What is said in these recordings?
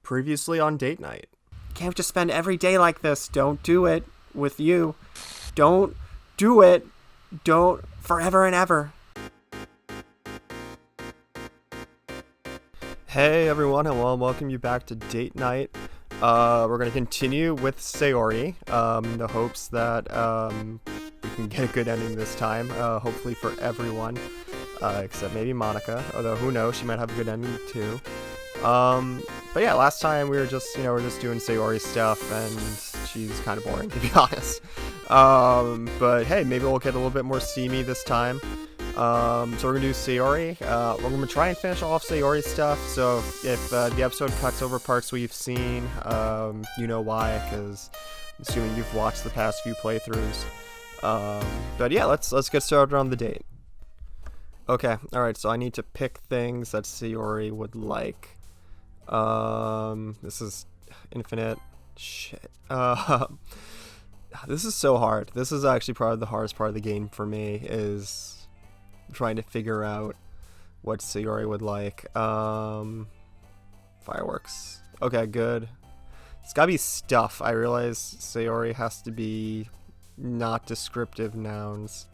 Previously on date night. Can't just spend every day like this. Don't do it with you. Don't do it. Don't forever and ever. Hey everyone, and welcome you back to date night. We're going to continue with Sayori, in the hopes that we can get a good ending this time, hopefully for everyone, except maybe Monica, although who knows, she might have a good ending too. But yeah, last time we were just, we're just doing Sayori stuff, and she's kind of boring, to be honest. But hey, maybe we'll get a little bit more steamy this time. So we're gonna do Sayori. We're gonna try and finish off Sayori stuff. So if the episode cuts over parts we've seen, you know why, because I'm assuming you've watched the past few playthroughs. But yeah, let's get started on the date. Okay, all right. So I need to pick things that Sayori would like. This is infinite shit. This is so hard. This is actually probably the hardest part of the game for me, is trying to figure out what Sayori would like. Fireworks. Okay, good. It's gotta be stuff. I realize Sayori has to be not descriptive nouns.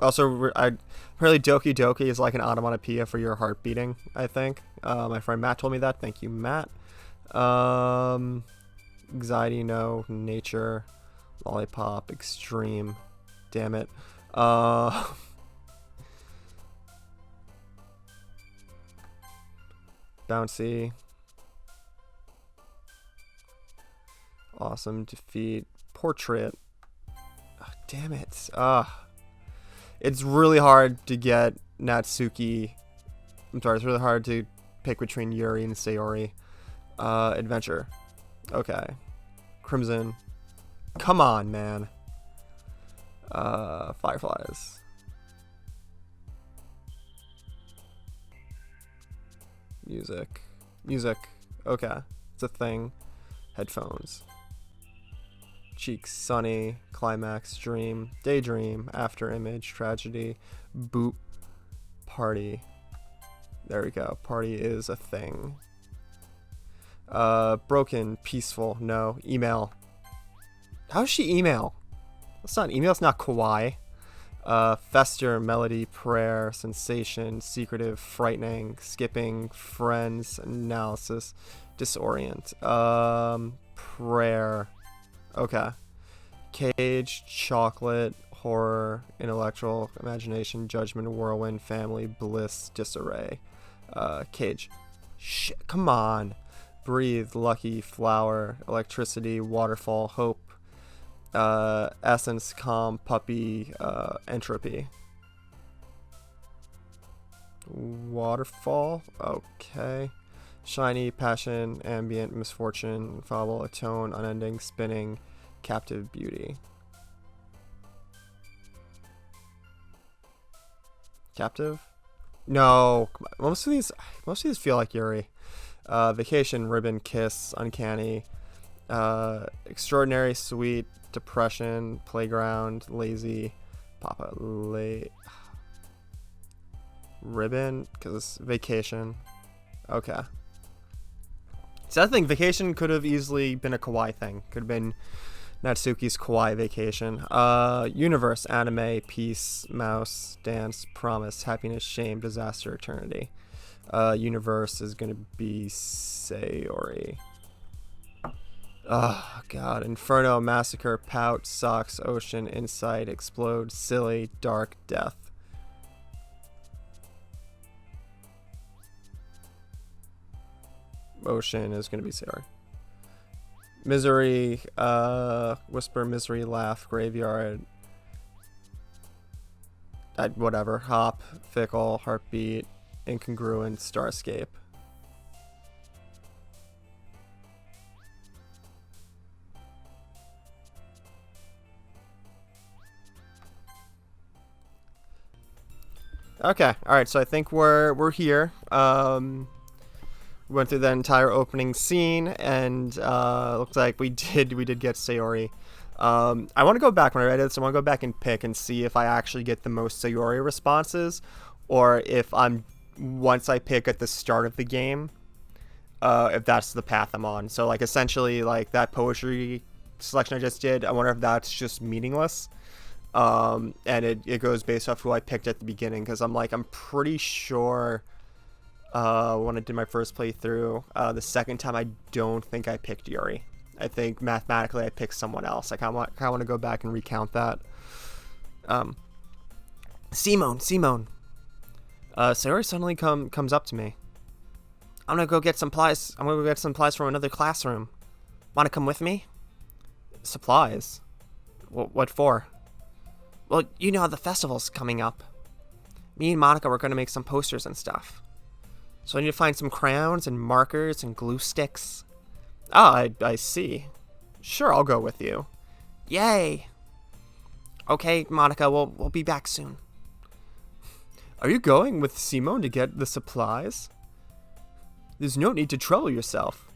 Also, apparently Doki Doki is like an onomatopoeia for your heart beating, I think. My friend Matt told me that. Thank you, Matt. Anxiety, no. Nature. Lollipop. Extreme. Damn it. Bouncy. Awesome. Defeat. Portrait. Oh, damn it. It's really hard to get Natsuki. I'm sorry, it's really hard to pick between Yuri and Sayori. Adventure. Okay. Crimson. Come on, man. Fireflies. Music. Okay. It's a thing. Headphones. Cheeks, sunny, climax, dream, daydream, after image, tragedy, boop, party. There we go. Party is a thing. Broken, peaceful, no. Email. How does she email? That's not email, it's not kawaii. Fester, melody, prayer, sensation, secretive, frightening, skipping, friends, analysis, disorient. Prayer. Okay. Cage, chocolate, horror, intellectual, imagination, judgment, whirlwind, family, bliss, disarray. Cage. Shit, come on. Breathe, lucky, flower, electricity, waterfall, hope, essence, calm, puppy, entropy. Waterfall, okay. Shiny, passion, ambient, misfortune, fable, atone, unending, spinning, captive beauty. Captive? No. Most of these feel like Yuri. Vacation, ribbon, kiss, uncanny, extraordinary, sweet, depression, playground, lazy, papa, ribbon, because it's vacation. Okay. So I think vacation could have easily been a kawaii thing. Could have been Natsuki's kawaii vacation. Universe, anime, peace, mouse, dance, promise, happiness, shame, disaster, eternity. Universe is gonna be Sayori. Oh god. Inferno, massacre, pout, socks, ocean, insight, explode, silly, dark, death. Ocean is gonna be Sayori. Misery, whisper, misery, laugh, graveyard, whatever, hop, fickle, heartbeat, incongruent, starscape. Okay, alright, so I think we're here. We went through the entire opening scene, and looks like we did get Sayori. I want to go back when I read it, so I want to go back and pick and see if I actually get the most Sayori responses, or if I'm once I pick at the start of the game, if that's the path I'm on. So like essentially like that poetry selection I just did, I wonder if that's just meaningless. And it goes based off who I picked at the beginning, because I'm pretty sure when I did my first playthrough, the second time I don't think I picked Yuri. I think mathematically I picked someone else. I kind of want to go back and recount that. Simone. Sayori suddenly comes up to me. I'm gonna go get supplies. I'm gonna go get supplies from another classroom. Wanna come with me? Supplies? What for? Well, you know how the festival's coming up. Me and Monica were gonna make some posters and stuff. So I need to find some crayons and markers and glue sticks. Ah, I see. Sure, I'll go with you. Yay! Okay, Monica, we'll be back soon. Are you going with Simone to get the supplies? There's no need to trouble yourself.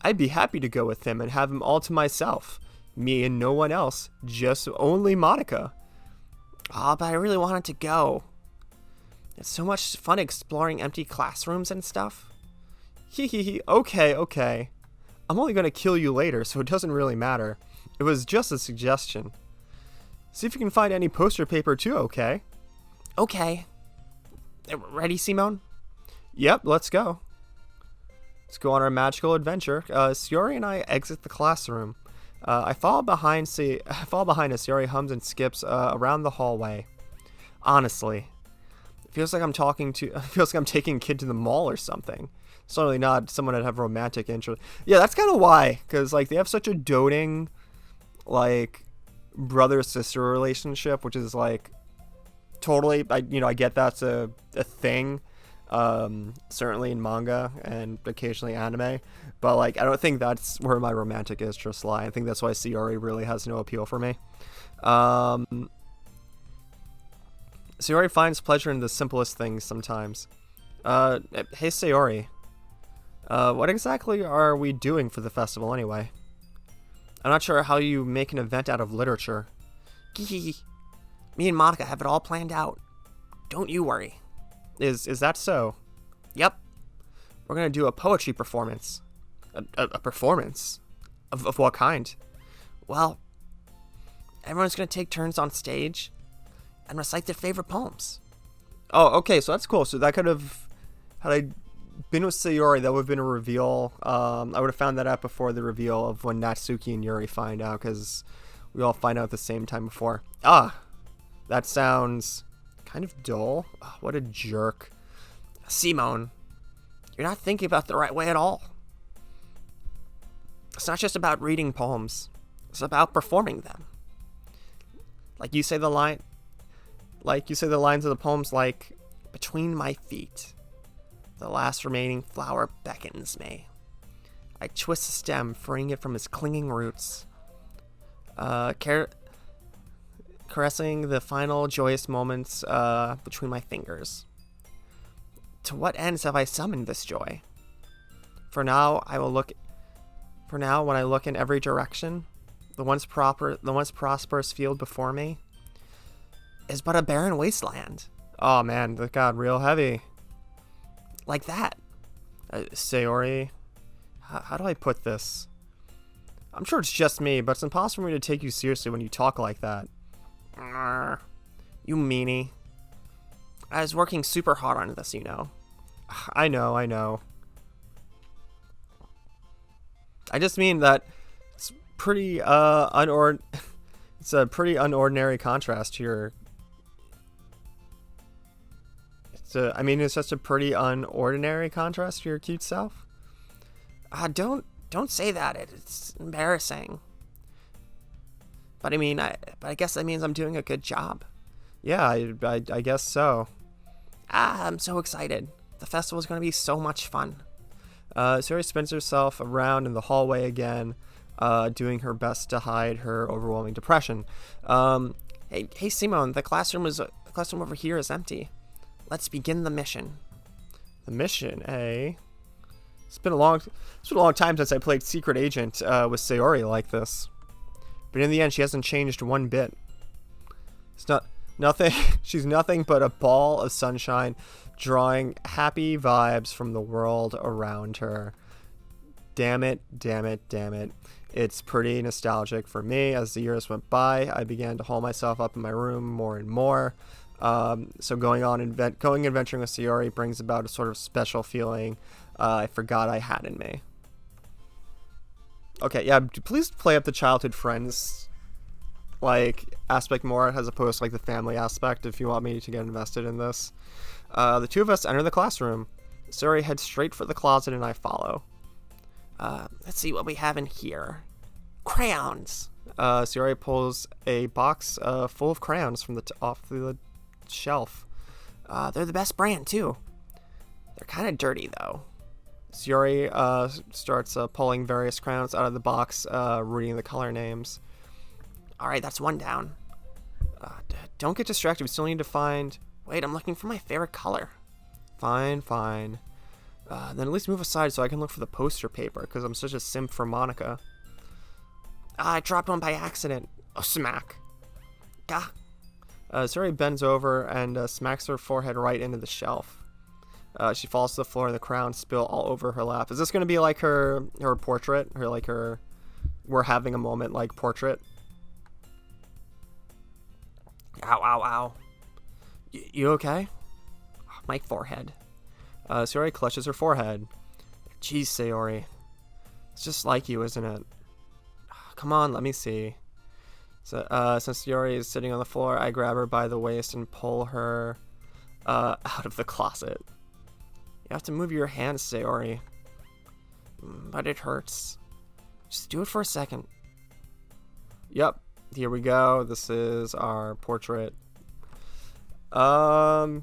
I'd be happy to go with him and have him all to myself. Me and no one else, just only Monica. Ah, but I really wanted to go. It's so much fun exploring empty classrooms and stuff. Hee. Okay. I'm only gonna kill you later, so it doesn't really matter. It was just a suggestion. See if you can find any poster paper too, okay? Okay. Ready, Simone? Yep, let's go. Let's go on our magical adventure. Sayori and I exit the classroom. I fall behind as Sayori hums and skips around the hallway. Honestly, it feels like I'm taking a kid to the mall or something. Certainly not someone I'd have romantic interest. Yeah, that's kind of why, because like they have such a doting, like, brother-sister relationship, which is like totally, I get that's a thing, certainly in manga and occasionally anime, but like I don't think that's where my romantic interests lie. I think that's why Sayori really has no appeal for me. Sayori finds pleasure in the simplest things sometimes. Hey Sayori, what exactly are we doing for the festival anyway? I'm not sure how you make an event out of literature. Me and Monica have it all planned out. Don't you worry. Is that so? Yep. We're gonna do a poetry performance. A performance? Of what kind? Well, everyone's gonna take turns on stage and recite their favorite poems. Oh, okay, so that's cool. So that could have, had I been with Sayori, that would have been a reveal. I would have found that out before the reveal of when Natsuki and Yuri find out, because we all find out at the same time before. Ah, that sounds kind of dull. Oh, what a jerk. Simone, you're not thinking about it the right way at all. It's not just about reading poems. It's about performing them. Like you say the lines of the poems like, between my feet, the last remaining flower beckons me. I twist the stem, freeing it from its clinging roots. Caressing the final joyous moments between my fingers. To what ends have I summoned this joy? For now, when I look in every direction, the once prosperous field before me is but a barren wasteland. Oh man, that got real heavy. Like that. Sayori, how do I put this? I'm sure it's just me, but it's impossible for me to take you seriously when you talk like that. You meanie. I was working super hard on this, you know. I know. I just mean that it's pretty it's a pretty unordinary contrast to your. It's just a pretty unordinary contrast to your cute self. Don't say that. It's embarrassing. But I guess that means I'm doing a good job. Yeah, I guess so. I'm so excited. The festival is going to be so much fun. Sayori spins herself around in the hallway again, doing her best to hide her overwhelming depression. Hey, Simone, the classroom over here is empty. Let's begin the mission. The mission, eh? It's been a long time since I played Secret Agent with Sayori like this. But in the end, she hasn't changed one bit. It's nothing. She's nothing but a ball of sunshine, drawing happy vibes from the world around her. Damn it, damn it, damn it. It's pretty nostalgic for me. As the years went by, I began to hole myself up in my room more and more. So going adventuring with Sayori brings about a sort of special feeling I forgot I had in me. Okay, yeah, please play up the childhood friends aspect more as opposed to the family aspect if you want me to get invested in this. The two of us enter the classroom. Sayori heads straight for the closet and I follow. Let's see what we have in here. Crayons. Sayori pulls a box full of crayons from off the shelf. They're the best brand, too. They're kind of dirty, though. Sayori starts pulling various crayons out of the box, reading the color names. All right, that's one down. Don't get distracted. We still need to find... Wait, I'm looking for my favorite color. Fine. Then at least move aside so I can look for the poster paper, because I'm such a simp for Monica. I dropped one by accident. Oh, smack. Gah. Sayori bends over and smacks her forehead right into the shelf. She falls to the floor and the crayons spill all over her lap. Is this going to be like her portrait? Her we're having a moment portrait? Ow. You okay? My forehead. Sayori clutches her forehead. Jeez, Sayori. It's just like you, isn't it? Come on, let me see. So, since Sayori is sitting on the floor, I grab her by the waist and pull her out of the closet. You have to move your hands, Sayori. But it hurts. Just do it for a second. Yep, here we go. This is our portrait. Okay,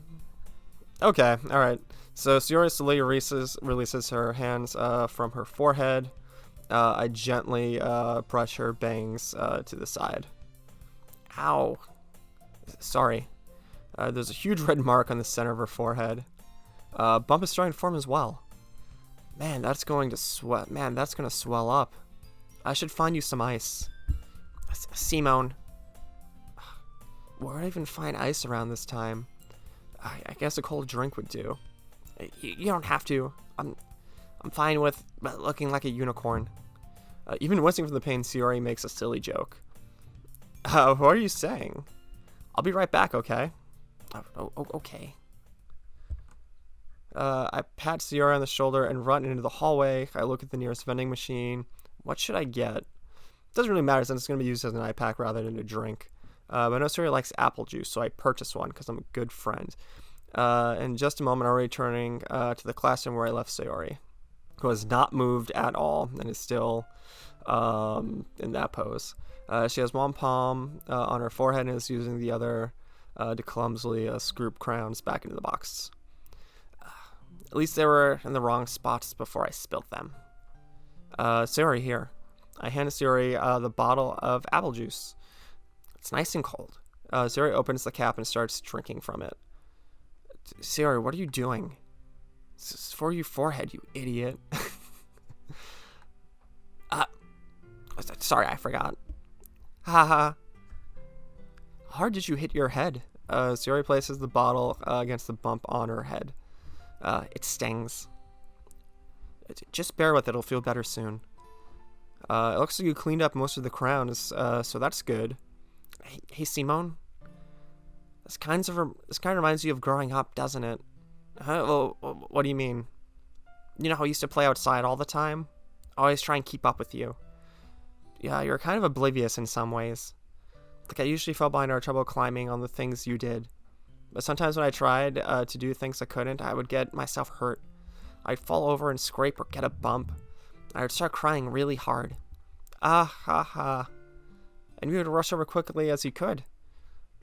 alright. So Sayori slowly releases her hands from her forehead. I gently brush her bangs to the side. Ow. Sorry. There's a huge red mark on the center of her forehead. Bump is starting to form as well. Man, that's going to swell up. I should find you some ice. Simone. Where would I even find ice around this time? I guess a cold drink would do. You don't have to. I'm fine with looking like a unicorn. Even wincing from the pain, Sayori makes a silly joke. What are you saying? I'll be right back, okay? Okay. I pat Sayori on the shoulder and run into the hallway. I look at the nearest vending machine. What should I get? Doesn't really matter since it's going to be used as an eye pack rather than a drink. But I know Sayori likes apple juice, so I purchase one because I'm a good friend. In just a moment, I'm returning to the classroom where I left Sayori, who has not moved at all and is still in that pose. She has one palm on her forehead and is using the other to clumsily scoop crayons back into the box. At least they were in the wrong spots before I spilled them. Sayori, here. I hand Sayori the bottle of apple juice. It's nice and cold. Sayori opens the cap and starts drinking from it. Sayori, what are you doing? It's for your forehead, you idiot. Sorry, I forgot. Haha. How hard did you hit your head? Sayori places the bottle against the bump on her head. It stings. Just bear with it, it'll feel better soon. It looks like you cleaned up most of the crowns, so that's good. Hey Simone. This kind of reminds you of growing up, doesn't it? Well, what do you mean? You know how I used to play outside all the time? Always try and keep up with you. Yeah, you're kind of oblivious in some ways. I usually fell behind or had trouble climbing on the things you did. But sometimes when I tried to do things I couldn't, I would get myself hurt. I'd fall over and scrape or get a bump. I would start crying really hard. Ah, ha, ha. And you would rush over quickly as you could.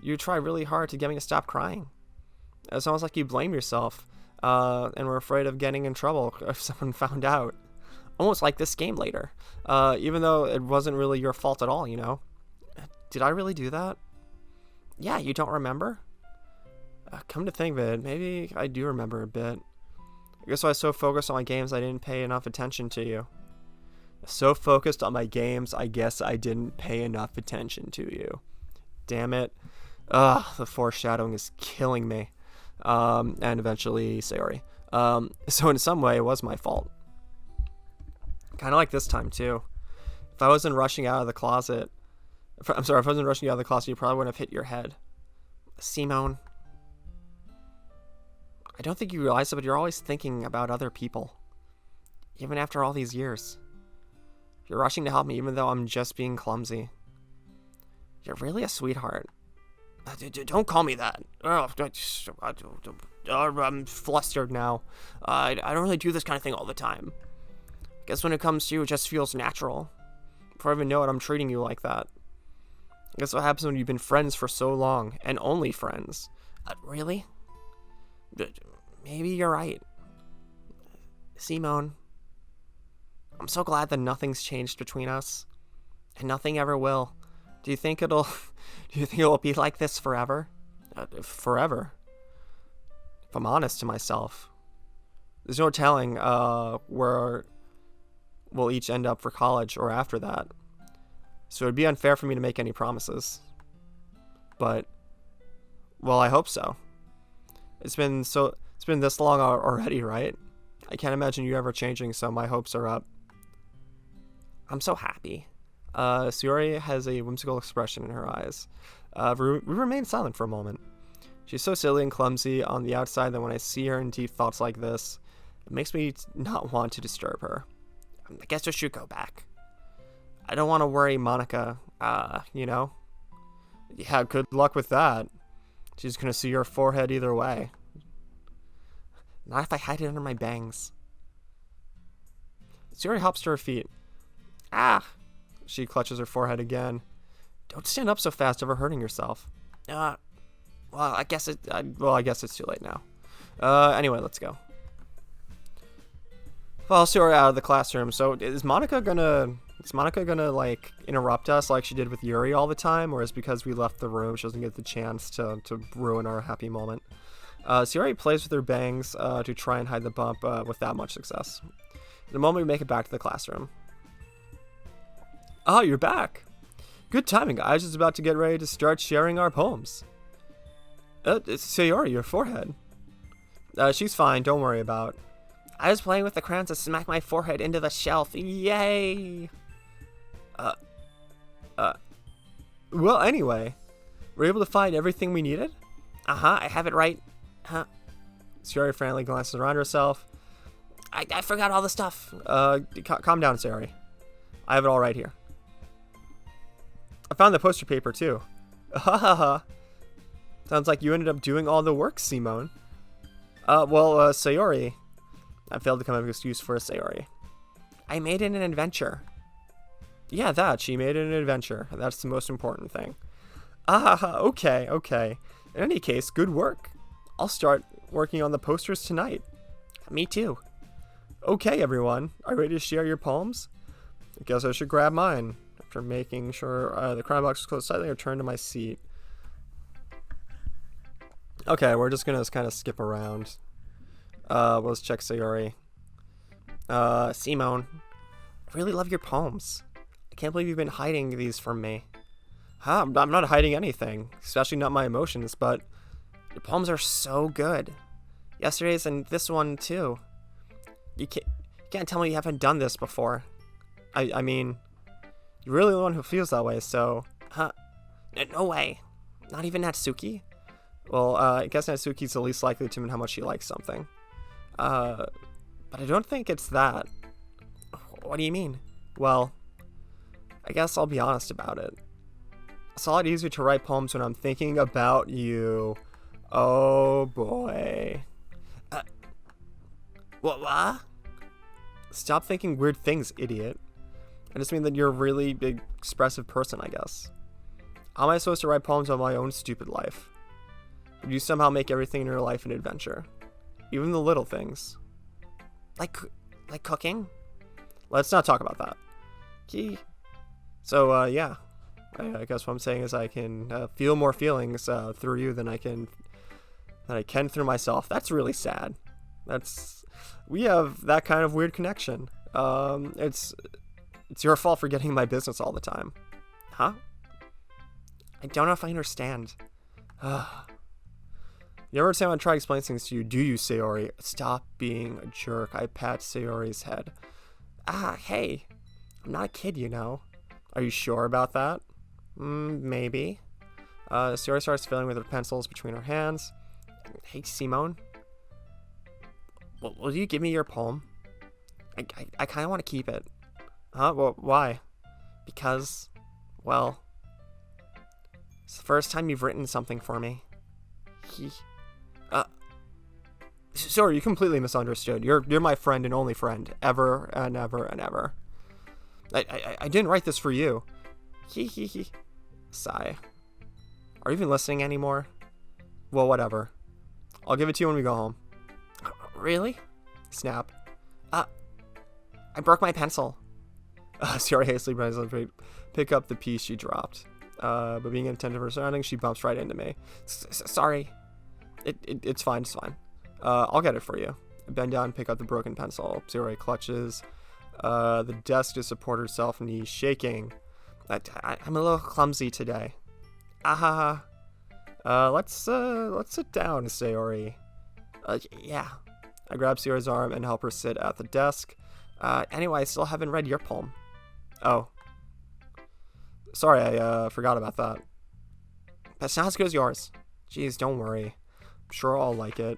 You would try really hard to get me to stop crying. It's almost like you blame yourself and were afraid of getting in trouble if someone found out. Almost like this game later. Even though it wasn't really your fault at all, you know. Did I really do that? Yeah, you don't remember? Come to think of it, maybe I do remember a bit. I guess I was so focused on my games I didn't pay enough attention to you. So focused on my games, I guess I didn't pay enough attention to you. Damn it. Ugh, the foreshadowing is killing me. and eventually Sayori. So in some way, it was my fault. Kind of like this time, too. If I wasn't rushing out of the closet... if I wasn't rushing out of the closet, you probably wouldn't have hit your head. Simone. I don't think you realize it, but you're always thinking about other people. Even after all these years. You're rushing to help me even though I'm just being clumsy. You're really a sweetheart. Don't call me that. I'm flustered now. I don't really do this kind of thing all the time. I guess when it comes to you, it just feels natural. Before I even know it, I'm treating you like that. I guess what happens when you've been friends for so long, and only friends. Really? Maybe you're right. Simone. I'm so glad that nothing's changed between us. And nothing ever will. Do you think it'll be like this forever? Forever? If I'm honest to myself. There's no telling where we'll each end up for college or after that. So it'd be unfair for me to make any promises. But, well, I hope so. It's been this long already, right? I can't imagine you ever changing, so my hopes are up. I'm so happy. Sayori has a whimsical expression in her eyes. We remain silent for a moment. She's so silly and clumsy on the outside that when I see her in deep thoughts like this, it makes me not want to disturb her. I guess I should go back. I don't want to worry Monica, you know? Yeah, good luck with that. She's gonna see your forehead either way. Not if I hide it under my bangs. Sayori hops to her feet. Ah! She clutches her forehead again. Don't stand up so fast, ever hurting yourself. Well, I guess it's too late now. Anyway, let's go. Well, Sayori out of the classroom. So is Monica gonna like interrupt us like she did with Yuri all the time, or is it because we left the room she doesn't get the chance to ruin our happy moment? Sayori plays with her bangs to try and hide the bump without much success. In a moment, we make it back to the classroom. Oh, you're back. Good timing. I was just about to get ready to start sharing our poems. It's Sayori, your forehead. She's fine. Don't worry about. I was playing with the crayons to smack my forehead into the shelf. Yay! Well, anyway, we're able to find everything we needed? I have it right. Huh? Sayori frantically glances around herself. I forgot all the stuff. Calm down, Sayori. I have it all right here. I found the poster paper, too. Ha ha ha. Sounds like you ended up doing all the work, Simone. Sayori. I failed to come up with an excuse for a Sayori. I made it an adventure. Yeah, she made it an adventure. That's the most important thing. Okay. In any case, good work. I'll start working on the posters tonight. Me too. Okay, everyone. Are you ready to share your poems? I guess I should grab mine. After making sure the crown box is closed slightly, I return to my seat. Okay, we're just gonna kind of skip around. Let's check Sayori. Simone. I really love your poems. I can't believe you've been hiding these from me. I'm not hiding anything, especially not my emotions, but your poems are so good. Yesterday's and this one too. You can't tell me you haven't done this before. I mean, you're really the one who feels that way, so... No way. Not even Natsuki? Well, I guess Natsuki's the least likely to admit how much she likes something. But I don't think it's that. What do you mean? Well, I guess I'll be honest about it. It's a lot easier to write poems when I'm thinking about you. Oh boy. What? Stop thinking weird things, idiot. I just mean that you're a really big, expressive person, I guess. How am I supposed to write poems about my own stupid life? Would you somehow make everything in your life an adventure? Even the little things. Like cooking? Let's not talk about that. So, yeah. I guess what I'm saying is I can feel more feelings through you than I can through myself. That's really sad. We have that kind of weird connection. It's your fault for getting in my business all the time. Huh? I don't know if I understand. You ever time I try explaining things to you, do you, Sayori? Stop being a jerk. I pat Sayori's head. Hey. I'm not a kid, you know. Are you sure about that? Maybe. Sayori starts fiddling with her pencils between her hands. Hey, Simone. Will you give me your poem? I kind of want to keep it. Huh? Well, why? Because, well, it's the first time you've written something for me. Sorry, you completely misunderstood. You're my friend and only friend, ever and ever and ever. I didn't write this for you. Sigh. Are you even listening anymore? Well, whatever. I'll give it to you when we go home. Really? Snap. I broke my pencil. Sayori hastily runs to pick up the piece she dropped. But being attentive to her surroundings, she bumps right into me. Sorry. It's fine, it's fine. I'll get it for you. I bend down and pick up the broken pencil. Sayori clutches the desk to support herself, knees shaking. I'm a little clumsy today. Let's sit down, Sayori. Yeah. I grab Sayori's arm and help her sit at the desk. Anyway, I still haven't read your poem. Oh. Sorry, I forgot about that. That's not as good as yours. Jeez, don't worry. I'm sure I'll like it.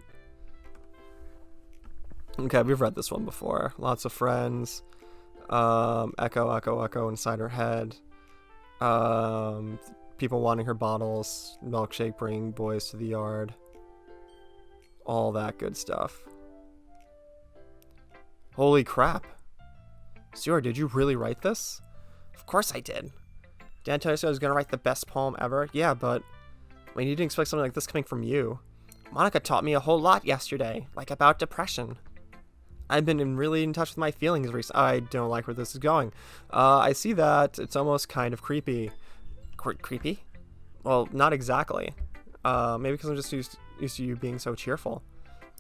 Okay, we've read this one before. Lots of friends. Echo inside her head. People wanting her bottles. Milkshake bringing boys to the yard. All that good stuff. Holy crap. Sayori, did you really write this? Of course I did. Did I tell you I was going to write the best poem ever? Yeah, but I mean, you didn't expect something like this coming from you. Monica taught me a whole lot yesterday, like about depression. I've been really in touch with my feelings recently. I don't like where this is going. I see that. It's almost kind of creepy. Creepy? Well, not exactly. Maybe because I'm just used to you being so cheerful.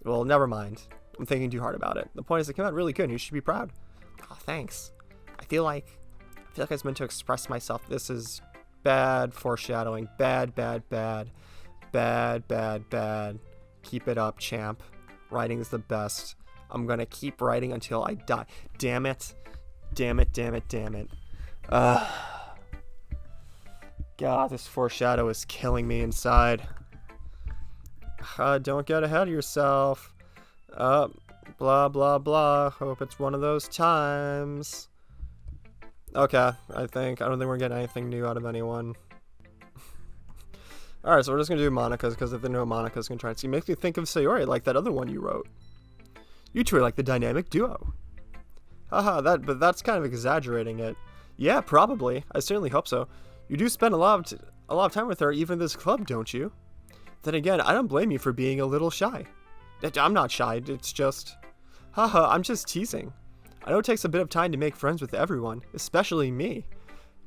Well, never mind. I'm thinking too hard about it. The point is it came out really good and you should be proud. Oh, thanks. I feel like I was meant to express myself. This is bad foreshadowing. Bad. Keep it up, champ. Writing is the best. I'm gonna keep writing until I die. Damn it. God, this foreshadow is killing me inside. Don't get ahead of yourself. Blah, blah, blah. Hope it's one of those times. Okay, I don't think we're getting anything new out of anyone. Alright, so we're just gonna do Monica's, because if they know Monica's gonna try and see. Makes me think of Sayori, like that other one you wrote. You two are like the dynamic duo. Haha, but that's kind of exaggerating it. Yeah, probably. I certainly hope so. You do spend a lot of time with her, even in this club, don't you? Then again, I don't blame you for being a little shy. I'm not shy, it's just... Haha, I'm just teasing. I know it takes a bit of time to make friends with everyone, especially me.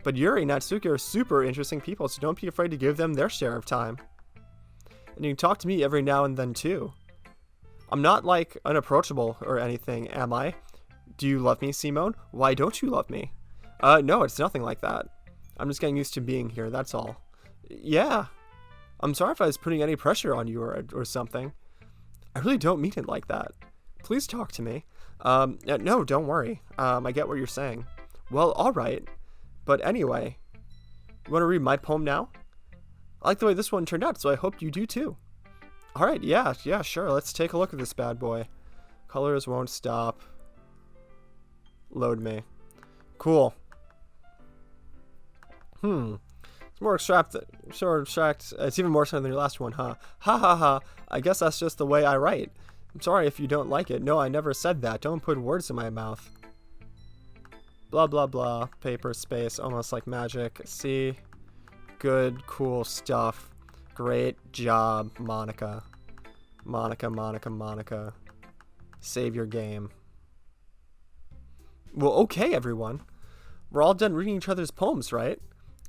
But Yuri and Natsuki are super interesting people, so don't be afraid to give them their share of time. And you can talk to me every now and then too. I'm not like unapproachable or anything, am I? Do you love me, Simone? Why don't you love me? No, it's nothing like that. I'm just getting used to being here, that's all. Yeah. I'm sorry if I was putting any pressure on you or something. I really don't mean it like that. Please talk to me. No, don't worry. I get what you're saying. Well, alright. But anyway, you want to read my poem now? I like the way this one turned out, so I hope you do too. Alright, yeah, sure. Let's take a look at this bad boy. Colors won't stop. Load me. Cool. It's more abstract. It's even more so than your last one, huh? Ha. I guess that's just the way I write. I'm sorry if you don't like it. No, I never said that. Don't put words in my mouth. Blah, blah, blah. Paper, space, almost like magic. See? Good, cool stuff. Great job, Monica. Monica. Save your game. Well, okay, everyone. We're all done reading each other's poems, right?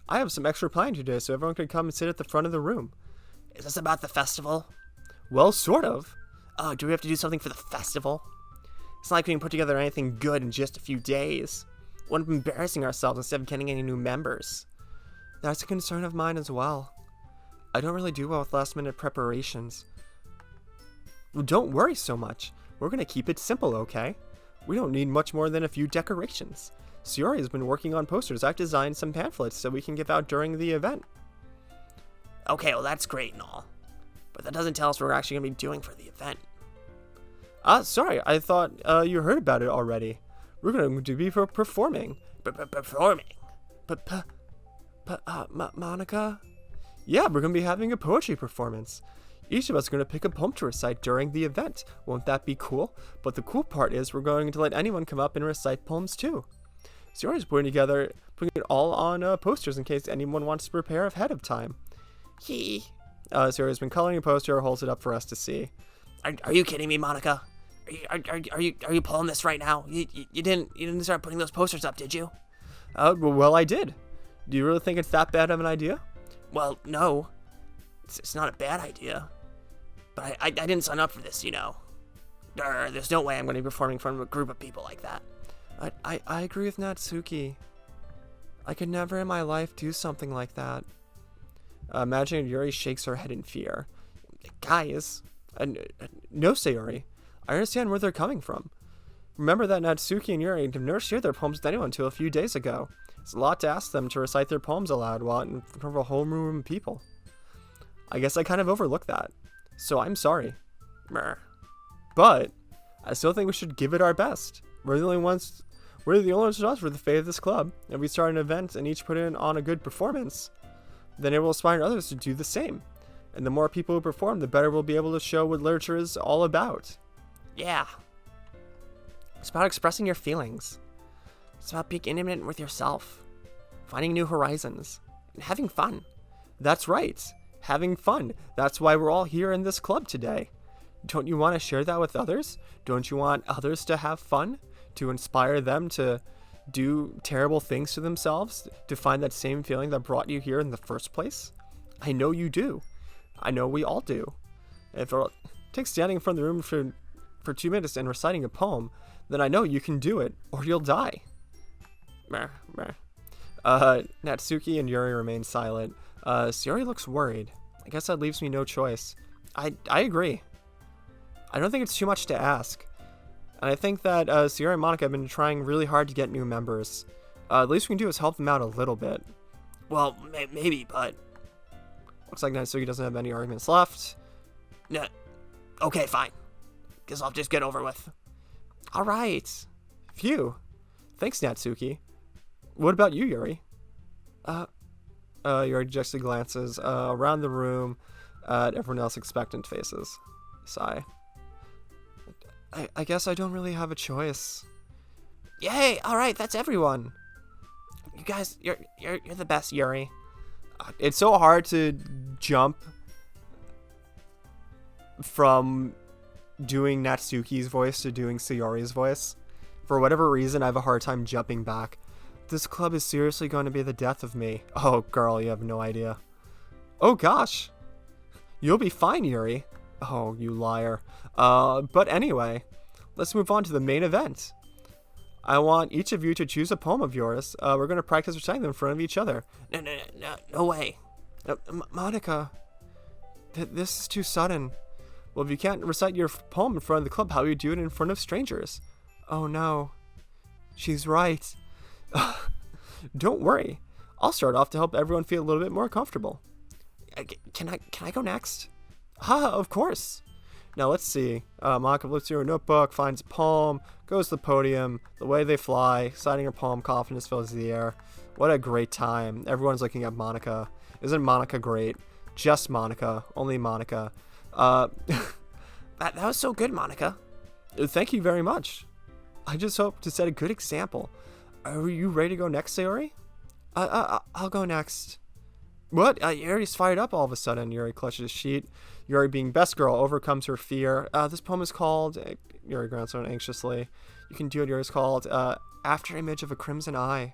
I have some extra planning today, so everyone can come and sit at the front of the room. Is this about the festival? Well, sort of. Do we have to do something for the festival? It's not like we can put together anything good in just a few days. We'll end up embarrassing ourselves instead of getting any new members. That's a concern of mine as well. I don't really do well with last-minute preparations. Don't worry so much. We're gonna keep it simple, okay? We don't need much more than a few decorations. Sayori has been working on posters. I've designed some pamphlets so we can give out during the event. Okay, well that's great and all. But that doesn't tell us what we're actually going to be doing for the event. Sorry, I thought you heard about it already. We're going to be performing. Performing? Monica? Yeah, we're going to be having a poetry performance. Each of us are going to pick a poem to recite during the event. Won't that be cool? But the cool part is we're going to let anyone come up and recite poems too. Sayori's putting it all on posters in case anyone wants to prepare ahead of time. Sayori's been coloring a poster, holds it up for us to see. Are you kidding me, Monica? Are you pulling this right now? You didn't start putting those posters up, did you? Well, I did. Do you really think it's that bad of an idea? Well, no. It's not a bad idea. But I didn't sign up for this, you know. There's no way I'm going to be performing in front of a group of people like that. I agree with Natsuki. I could never in my life do something like that. Imagine Yuri shakes her head in fear. Guys, no, Sayori. I understand where they're coming from. Remember that Natsuki and Yuri have never shared their poems with anyone until a few days ago. It's a lot to ask them to recite their poems aloud while in front of a whole room of people. I guess I kind of overlooked that. So I'm sorry. But I still think we should give it our best. We're the only ones for the fate of this club. If we start an event and each put in on a good performance, then it will inspire others to do the same. And the more people who perform, the better we'll be able to show what literature is all about. Yeah. It's about expressing your feelings. It's about being intimate with yourself, finding new horizons, and having fun. That's right. Having fun. That's why we're all here in this club today. Don't you want to share that with others? Don't you want others to have fun? To inspire them to do terrible things to themselves? To find that same feeling that brought you here in the first place? I know you do. I know we all do. If it takes standing in front of the room for 2 minutes and reciting a poem, then I know you can do it, or you'll die. Natsuki and Yuri remain silent. Sayori looks worried. I guess that leaves me no choice. I agree. I don't think it's too much to ask. And I think that Sayori and Monica have been trying really hard to get new members. The least we can do is help them out a little bit. Well, maybe, but... Looks like Natsuki doesn't have any arguments left. No. Okay, fine. Guess I'll just get over with. Alright. Phew. Thanks, Natsuki. What about you, Yuri? Yuri just glances around the room at everyone else expectant faces. Sigh. I guess I don't really have a choice. Yay! Alright, that's everyone. You guys, you're the best, Yuri. It's so hard to jump from doing Natsuki's voice to doing Sayori's voice. For whatever reason, I have a hard time jumping back. This club is seriously going to be the death of me. Oh, girl, you have no idea. Oh, gosh. You'll be fine, Yuri. Oh, you liar. But anyway, let's move on to the main event. I want each of you to choose a poem of yours. We're going to practice reciting them in front of each other. No way. Monica, this is too sudden. Well, if you can't recite your poem in front of the club, how will you do it in front of strangers? Oh no. She's right. Don't worry. I'll start off to help everyone feel a little bit more comfortable. Can I go next? Of course. Now let's see. Monica looks through her notebook, finds a poem, goes to the podium. The way they fly, citing her poem, confidence fills the air. What a great time. Everyone's looking at Monica. Isn't Monica great? Just Monica. Only Monica. That was so good, Monica. Thank you very much. I just hope to set a good example. Are you ready to go next, Sayori? I'll go next. What? Yuri's fired up all of a sudden. Yuri clutches his sheet. Yuri, being best girl, overcomes her fear. This poem is called... Yuri grants on anxiously. You can do it. Yuri's called After Image of a Crimson Eye.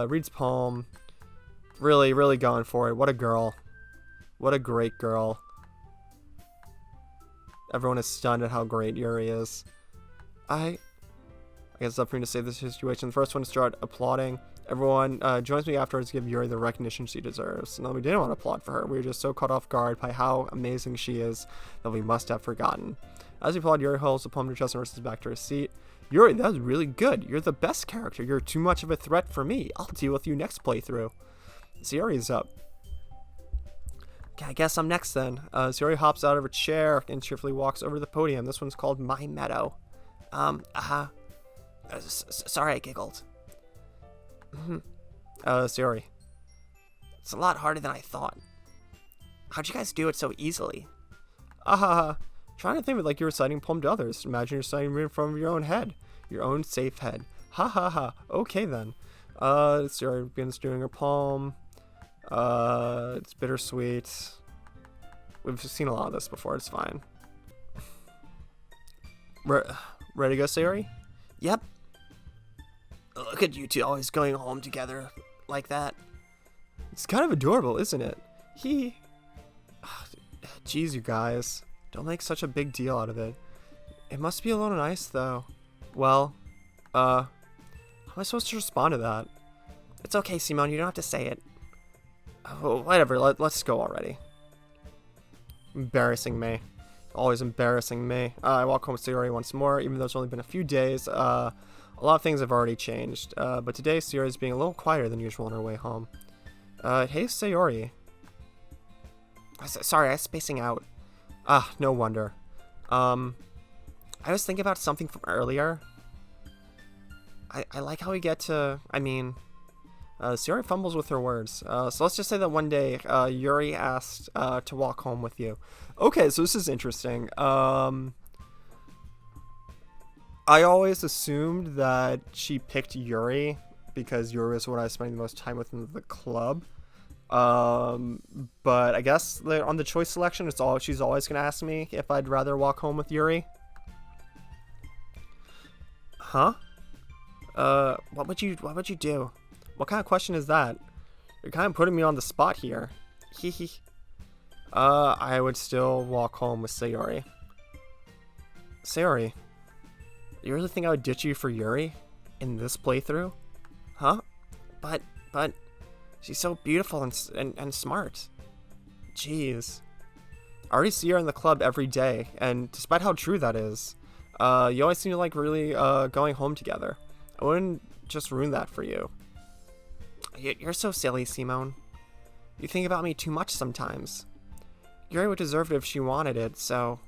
Reads poem. Really, really going for it. What a girl. What a great girl. Everyone is stunned at how great Yuri is. I guess it's up for me to save the situation. The first one to start applauding. Everyone joins me afterwards to give Yuri the recognition she deserves. No, we didn't want to applaud for her. We were just so caught off guard by how amazing she is that we must have forgotten. As we applaud, Yuri holds the palm to her chest and rushes back to her seat. Yuri, that was really good. You're the best character. You're too much of a threat for me. I'll deal with you next playthrough. Sayori's up. Okay, I guess I'm next then. Sayori hops out of her chair and cheerfully walks over to the podium. This one's called My Meadow. Sorry I giggled. Sayori. It's a lot harder than I thought. How'd you guys do it so easily? Trying to think of it like you're reciting a poem to others. Imagine you're reciting it from your own head. Your own safe head. Ha ha ha. Okay then. Sayori begins doing her poem. It's bittersweet. We've seen a lot of this before. It's fine. Ready to go, Sayori? Yep. Look at you two always going home together like that. It's kind of adorable, isn't it? Jeez, you guys. Don't make such a big deal out of it. It must be a little nice, though. Well, how am I supposed to respond to that? It's okay, Simone. You don't have to say it. Oh, whatever. Let's go already. Embarrassing me. Always embarrassing me. I walk home with Sayori once more, even though it's only been a few days. A lot of things have already changed. But today, Sayori is being a little quieter than usual on her way home. Hey, Sayori. Sorry, I was spacing out. No wonder. I was thinking about something from earlier. I like how we get to, Sayori fumbles with her words. So let's just say that one day, Yuri asked to walk home with you. Okay, so this is interesting. I always assumed that she picked Yuri because Yuri is what I was spending the most time with in the club. But I guess on the choice selection, she's always gonna ask me if I'd rather walk home with Yuri. Huh? What would you do? What kind of question is that? You're kind of putting me on the spot here. I would still walk home with Sayori. Sayori, you really think I would ditch you for Yuri in this playthrough? Huh? But she's so beautiful and smart. Jeez. I already see her in the club every day, and despite how true that is, you always seem to like really going home together. I wouldn't just ruin that for you. You're so silly, Simone. You think about me too much sometimes. Yuri would deserve it if she wanted it, so...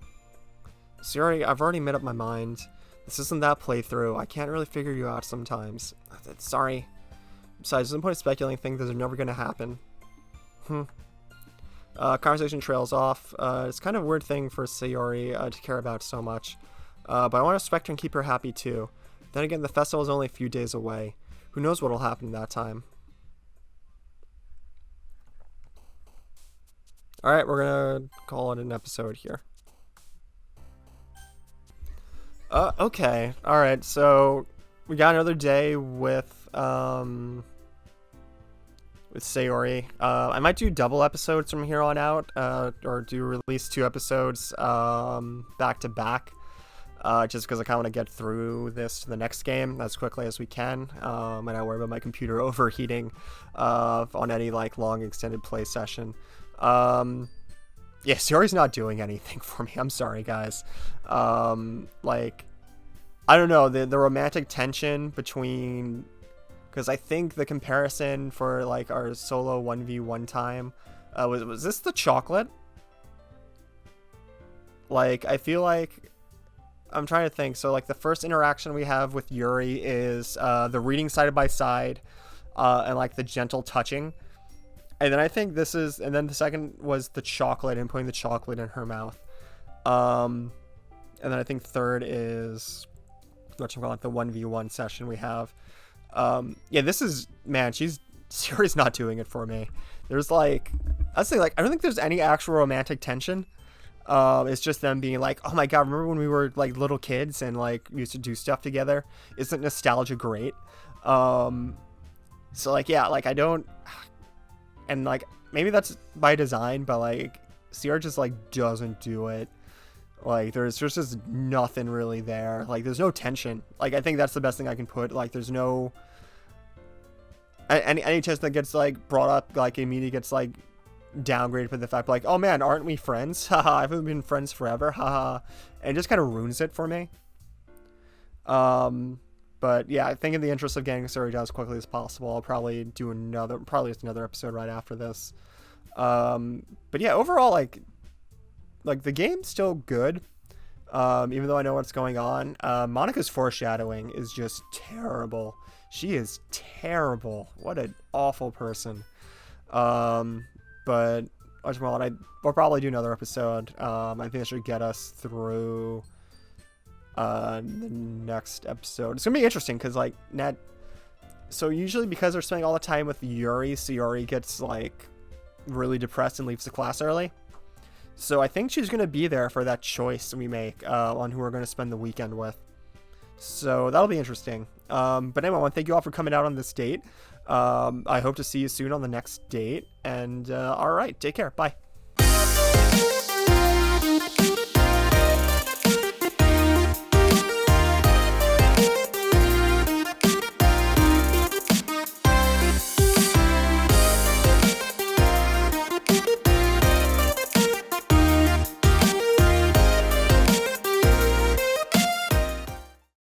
Sayori, I've already made up my mind. This isn't that playthrough. I can't really figure you out sometimes. Sorry. Besides, there's no point of speculating things that are never going to happen. Conversation trails off. It's kind of a weird thing for Sayori to care about so much. But I want to respect her and keep her happy too. Then again, the festival is only a few days away. Who knows what will happen that time. Alright, we're gonna call it an episode here. Okay. Alright, so we got another day with Sayori. I might do double episodes from here on out, or do release 2 episodes back to back, just because I kind of want to get through this to the next game as quickly as we can. And I worry about my computer overheating on any like long extended play session. Yeah, Sayori's not doing anything for me. I'm sorry, guys. Like, I don't know, the romantic tension between, because I think the comparison for like our solo 1v1 time was this the chocolate? Like, I feel like I'm trying to think. So like the first interaction we have with Yuri is the reading side by side and like the gentle touching. And then I think this is, and then the second was the chocolate and putting the chocolate in her mouth. And then I think third is what you call like the 1v1 session we have. Yeah, this is, man, Sayori's not doing it for me. There's like, I say like, I don't think there's any actual romantic tension. It's just them being like, oh my god, remember when we were like little kids and like used to do stuff together? Isn't nostalgia great? So like, yeah, like I don't, and like maybe that's by design, but like Sayori just like doesn't do it. Like, there's just nothing really there. Like, there's no tension. Like, I think that's the best thing I can put. Like, there's no... Any chance that gets, like, brought up, like, immediately gets, like, downgraded for the fact, like, oh, man, aren't we friends? Haha, haven't we been friends forever? Haha. And it just kind of ruins it for me. But, yeah, I think in the interest of getting Sayori down as quickly as possible, I'll probably do another episode right after this. But, yeah, overall, like the game's still good, even though I know what's going on. Monika's foreshadowing is just terrible. She is terrible. What an awful person. But we'll probably do another episode. I think that should get us through the next episode. It's gonna be interesting because, like, so usually because they're spending all the time with Yuri, Sayori gets, like, really depressed and leaves the class early. So I think she's going to be there for that choice we make on who we're going to spend the weekend with. So that'll be interesting. But anyway, I want to thank you all for coming out on this date. I hope to see you soon on the next date. And all right, take care. Bye.